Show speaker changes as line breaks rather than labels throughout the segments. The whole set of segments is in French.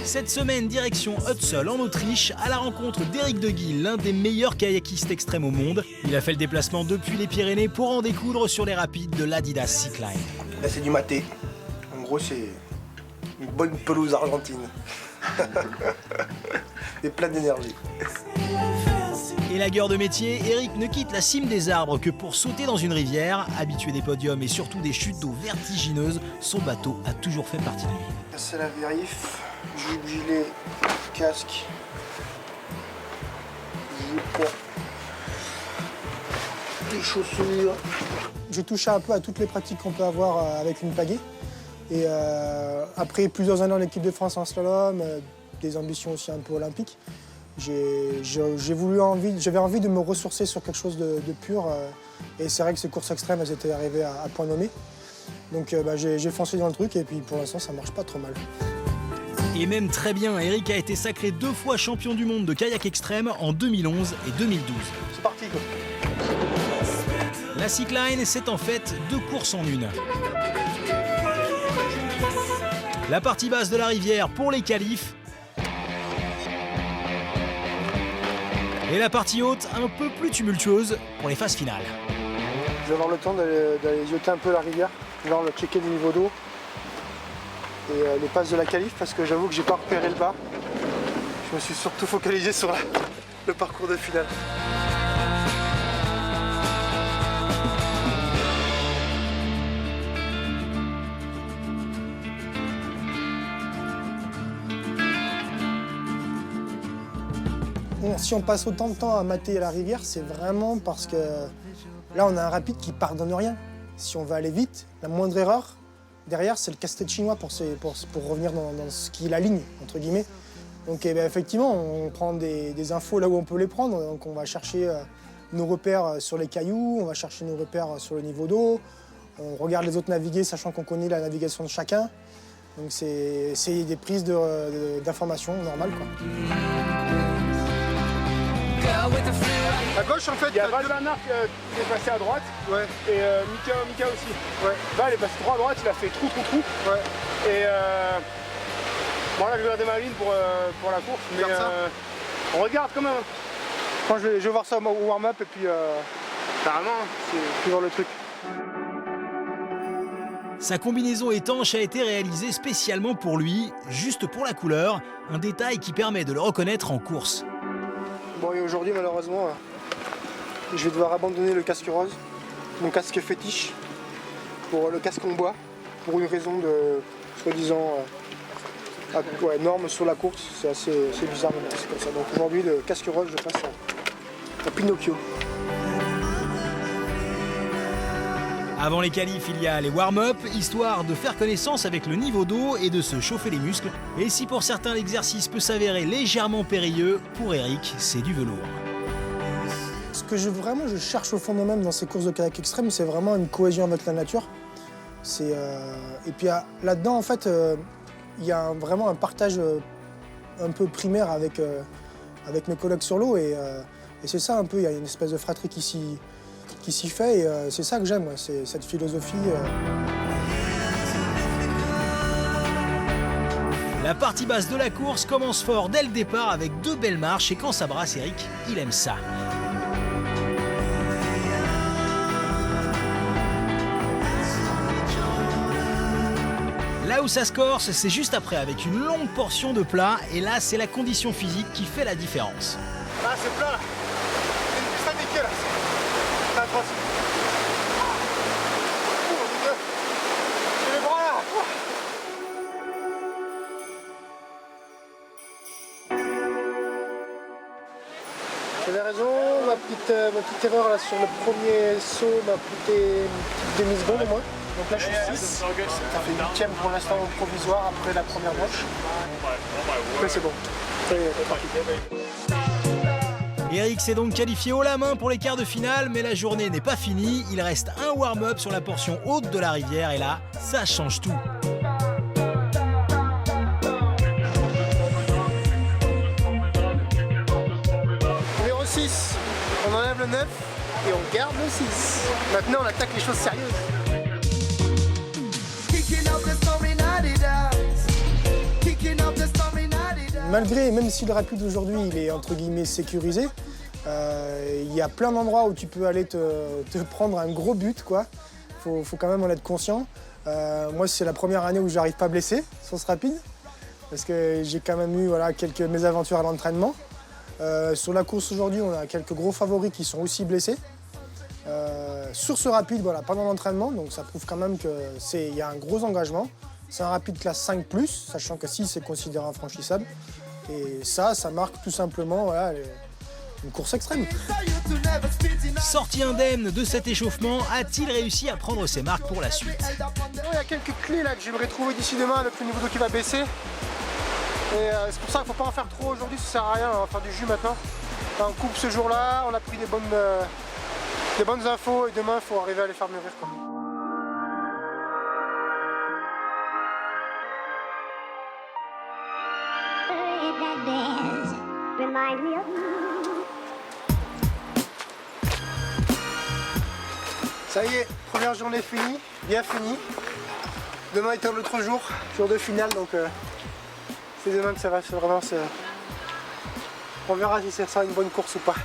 Cette semaine, direction Hutzel en Autriche, à la rencontre d'Éric Deguille, l'un des meilleurs kayakistes extrêmes au monde. Il a fait le déplacement depuis les Pyrénées pour en découdre sur les rapides de l'Adidas Cycline.
Là c'est du maté. En gros c'est une bonne pelouse argentine. Et plein d'énergie.
Élagueur de métier, Éric ne quitte la cime des arbres que pour sauter dans une rivière. Habitué des podiums et surtout des chutes d'eau vertigineuses, son bateau a toujours fait partie de lui.
C'est la vérif, gilet, casque, jupon, les chaussures.
J'ai touché un peu à toutes les pratiques qu'on peut avoir avec une pagaie. Et après plusieurs années en équipe de France en slalom, des ambitions aussi un peu olympiques, j'avais envie de me ressourcer sur quelque chose de pur. Et c'est vrai que ces courses extrêmes, elles étaient arrivées à point nommé. Donc j'ai foncé dans le truc et puis pour l'instant, ça marche pas trop mal.
Et même très bien, Éric a été sacré 2 fois champion du monde de kayak extrême en 2011 et 2012.
C'est parti quoi.
La Cycline, c'est en fait 2 courses en une. La partie basse de la rivière pour les qualifs. Et la partie haute, un peu plus tumultueuse pour les phases finales.
Je vais avoir le temps d'aller jeter un peu la rivière, voir le checker du niveau d'eau et les passes de la qualif parce que j'avoue que j'ai pas repéré le bas. Je me suis surtout focalisé sur le parcours de finale. Bon, si on passe autant de temps à mater la rivière, c'est vraiment parce que là, on a un rapide qui pardonne rien. Si on veut aller vite, la moindre erreur, derrière, c'est le casse-tête chinois pour revenir dans ce qui est la ligne, entre guillemets. Donc effectivement, on prend des infos là où on peut les prendre. Donc on va chercher nos repères sur les cailloux, on va chercher nos repères sur le niveau d'eau. On regarde les autres naviguer, sachant qu'on connaît la navigation de chacun. Donc c'est des prises d'informations normales, quoi.
À gauche en fait,
il y a Val Van Aert qui est passé à droite.
Ouais.
Et Mika aussi.
Ouais.
Val est passé droit à droite, il a fait trou.
Ouais.
Et bon là je vais garder ma ligne pour la course. Mais on regarde quand même.
Moi, je vais voir ça au warm-up et puis
Carrément,
puis voir le truc.
Sa combinaison étanche a été réalisée spécialement pour lui, juste pour la couleur, un détail qui permet de le reconnaître en course.
Bon, et aujourd'hui, malheureusement, je vais devoir abandonner le casque rose, mon casque fétiche, pour le casque en bois, pour une raison de, soi-disant, norme sur la course. C'est assez bizarre, mais c'est comme ça. Donc aujourd'hui, le casque rose, je passe à Pinocchio.
Avant les qualifs, il y a les warm-up, histoire de faire connaissance avec le niveau d'eau et de se chauffer les muscles. Et si pour certains l'exercice peut s'avérer légèrement périlleux, pour Éric, c'est du velours.
Ce que je cherche au fond de moi-même dans ces courses de kayak extrême, c'est vraiment une cohésion avec la nature. Et puis là-dedans, en fait, il y a vraiment un partage un peu primaire avec mes collègues sur l'eau. Et c'est ça un peu, il y a une espèce de fratrie qui s'y fait. Et c'est ça que j'aime, c'est cette philosophie.
La partie basse de la course commence fort dès le départ avec 2 belles marches et quand ça brasse, Éric, il aime ça. Là où ça se corse, c'est juste après avec une longue portion de plat et là, c'est la condition physique qui fait la différence.
Là c'est plat. C'est une piste à niquer là. C'est atroce. J'ai les bras là.
J'avais raison, ma petite erreur là, sur le premier saut m'a coûté une petite demi-seconde au moins. Donc là je suis 6. Ça fait 8e pour l'instant provisoire après la première manche. Mais c'est bon.
Éric s'est donc qualifié haut la main pour les quarts de finale, mais la journée n'est pas finie. Il reste un warm-up sur la portion haute de la rivière et là, ça change tout.
Numéro 6, on enlève le 9 et on garde le 6. Maintenant on attaque les choses sérieuses.
Kicking up the stormy night, it does. Kicking up the stormy night.
Malgré, même si le rapide aujourd'hui il est entre guillemets sécurisé, il y a plein d'endroits où tu peux aller te prendre un gros but, quoi. Faut quand même en être conscient. Moi, c'est la première année où j'arrive pas blessé sur ce rapide, parce que j'ai quand même eu voilà, quelques mésaventures à l'entraînement. Sur la course aujourd'hui, on a quelques gros favoris qui sont aussi blessés. Sur ce rapide, voilà, pendant l'entraînement, donc ça prouve quand même qu'il y a un gros engagement. C'est un rapide classe 5+, sachant que 6 c'est considéré infranchissable. Et ça marque tout simplement voilà, une course extrême.
Sorti indemne de cet échauffement, a-t-il réussi à prendre ses marques pour la suite?
Il y a quelques clés là que j'aimerais trouver d'ici demain avec le niveau d'eau qui va baisser. Et c'est pour ça qu'il ne faut pas en faire trop aujourd'hui, ça sert à rien, on va faire du jus maintenant. On coupe ce jour-là, on a pris des bonnes infos et demain il faut arriver à les faire mûrir, quoi. Ça y est, première journée finie, bien finie. Demain est un autre jour de finale, donc c'est demain que ça va, on verra si ça sera une bonne course ou pas.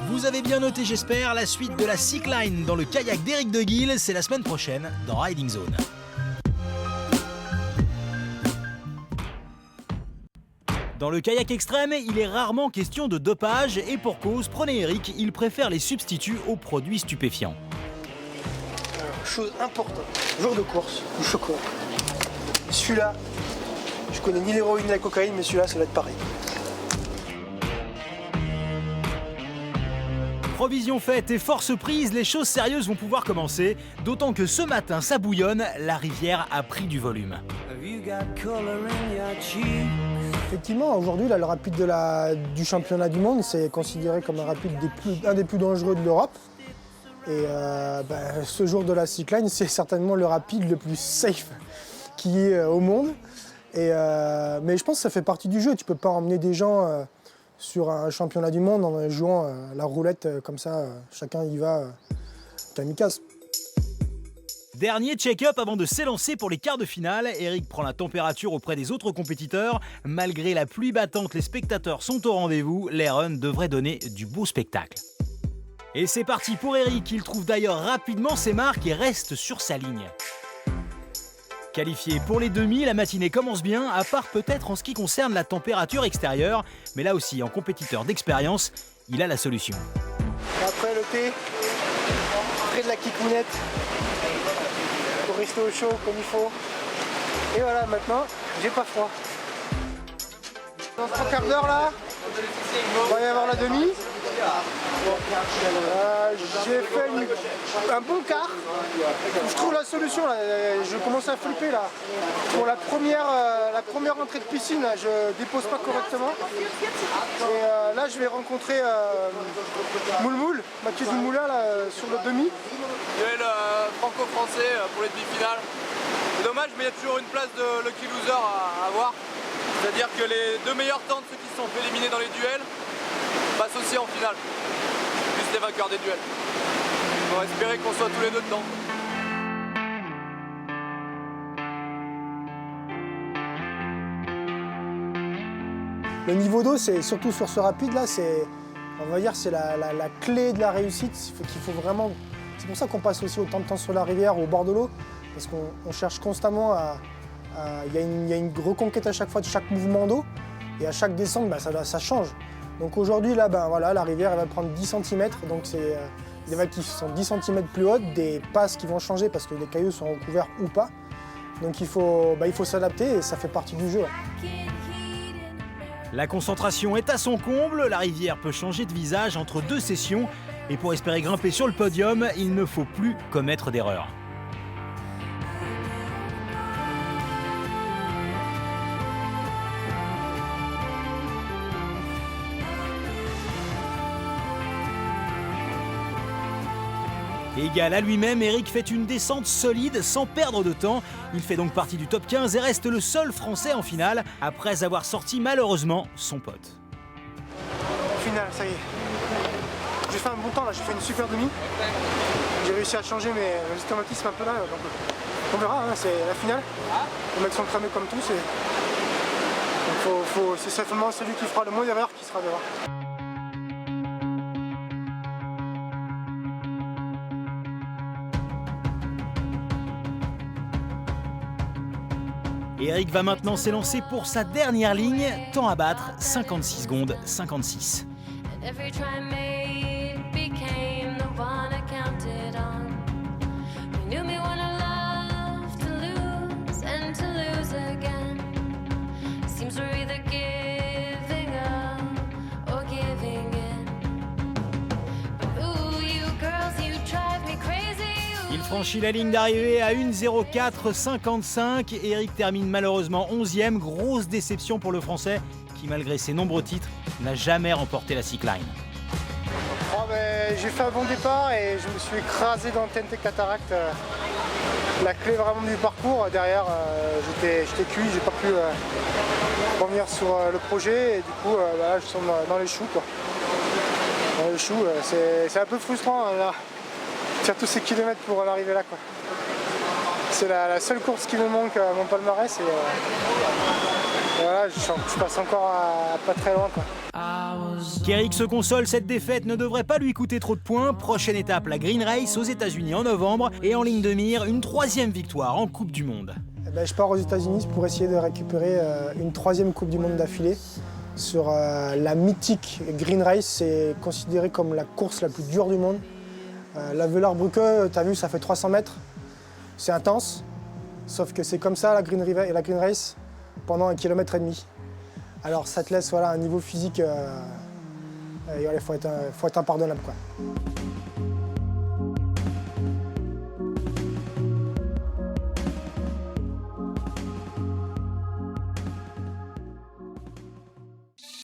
Vous avez bien noté, j'espère, la suite de la Cycline dans le kayak d'Éric Deguille, c'est la semaine prochaine dans Riding Zone. Dans le kayak extrême, il est rarement question de dopage et pour cause, prenez Eric, il préfère les substituts aux produits stupéfiants.
Chose importante, jour de course, du chocolat. Celui-là, je connais ni l'héroïne ni la cocaïne, mais celui-là, ça va être pareil.
Provision faite et force prise, les choses sérieuses vont pouvoir commencer, d'autant que ce matin, ça bouillonne, la rivière a pris du volume.
Effectivement, aujourd'hui, le rapide du championnat du monde, c'est considéré comme un des plus dangereux de l'Europe. Et ce jour de la Cycline, c'est certainement le rapide le plus safe qui est au monde. Mais je pense que ça fait partie du jeu. Tu ne peux pas emmener des gens sur un championnat du monde en jouant la roulette comme ça. Chacun y va kamikaze.
Dernier check-up avant de s'élancer pour les quarts de finale. Eric prend la température auprès des autres compétiteurs. Malgré la pluie battante, les spectateurs sont au rendez-vous. Les runs devraient donner du beau spectacle. Et c'est parti pour Eric. Il trouve d'ailleurs rapidement ses marques et reste sur sa ligne. Qualifié pour les demi, la matinée commence bien, à part peut-être en ce qui concerne la température extérieure. Mais là aussi, en compétiteur d'expérience, il a la solution.
Après le thé, après de la kikounette, pour rester au chaud comme il faut. Et voilà, maintenant, j'ai pas froid. Dans 3 quarts d'heure là, il va y avoir la demi. J'ai fait un bon quart. Je trouve la solution là. Je commence à flipper là. Pour la première entrée de piscine, là, je dépose pas correctement. Et là, je vais rencontrer Moulmoul, Mathieu Dumoulin là, sur le demi.
Duel franco-français pour les demi-finales. C'est dommage, mais il y a toujours une place de Lucky Loser à avoir. C'est-à-dire que les 2 meilleurs temps de ceux qui se sont fait éliminer dans les duels passent aussi en finale. Plus les vainqueurs des duels. On va espérer qu'on soit tous les deux dedans.
Le niveau d'eau, c'est surtout sur ce rapide là, on va dire c'est la clé de la réussite. Qu'il faut vraiment. C'est pour ça qu'on passe aussi autant de temps sur la rivière, au bord de l'eau, parce qu'on cherche constamment à. Il y a une reconquête à chaque fois de chaque mouvement d'eau, et à chaque descente, ça change. Donc aujourd'hui, là, voilà, la rivière elle va prendre 10 cm, donc c'est des vagues qui sont 10 cm plus hautes, des passes qui vont changer parce que les cailloux sont recouverts ou pas. Donc il faut s'adapter et ça fait partie du jeu.
La concentration est à son comble, la rivière peut changer de visage entre 2 sessions, et pour espérer grimper sur le podium, il ne faut plus commettre d'erreurs. Égal à lui-même, Eric fait une descente solide sans perdre de temps. Il fait donc partie du top 15 et reste le seul Français en finale, après avoir sorti malheureusement son pote.
Finale, ça y est. j'ai fait un bon temps là, j'ai fait une super demi. J'ai réussi à changer mes automatismes un peu là, donc on verra, hein, c'est la finale. Les mecs sont cramés comme tous et donc c'est certainement celui qui fera le moins d'erreurs qui sera devant.
Eric va maintenant s'élancer pour sa dernière ligne, temps à battre, 56 secondes 56.
Every try made became the one I counted on. You knew me when I loved to lose and to lose again. Seems we're either giving up or giving in. But ooh, you girls, you drive me crazy.
Il franchit la ligne d'arrivée à 1:04.55. Eric termine malheureusement 11e. Grosse déception pour le Français qui, malgré ses nombreux titres, n'a jamais remporté la Cycline.
Oh, ben, j'ai fait un bon départ et je me suis écrasé dans le TNT Cataract. La clé vraiment du parcours. Derrière, j'étais cuit, j'ai pas pu revenir sur le projet et du coup, là, je suis dans les choux, quoi. Dans les choux, c'est un peu frustrant là. Faire tous ces kilomètres pour en arriver là, quoi. C'est la seule course qui me manque à mon palmarès et voilà, je passe encore à pas très loin, quoi.
Qu'Eric se console, cette défaite ne devrait pas lui coûter trop de points. Prochaine étape, la Green Race aux États-Unis en novembre et en ligne de mire, une 3e victoire en Coupe du Monde.
Eh ben, je pars aux États-Unis pour essayer de récupérer une 3e Coupe du Monde d'affilée sur la mythique Green Race. C'est considéré comme la course la plus dure du monde. La Villars-Brücke, tu as vu, ça fait 300 mètres. C'est intense, sauf que c'est comme ça la Green Race pendant 1,5 km. Alors ça te laisse voilà, un niveau physique, il faut être impardonnable, quoi.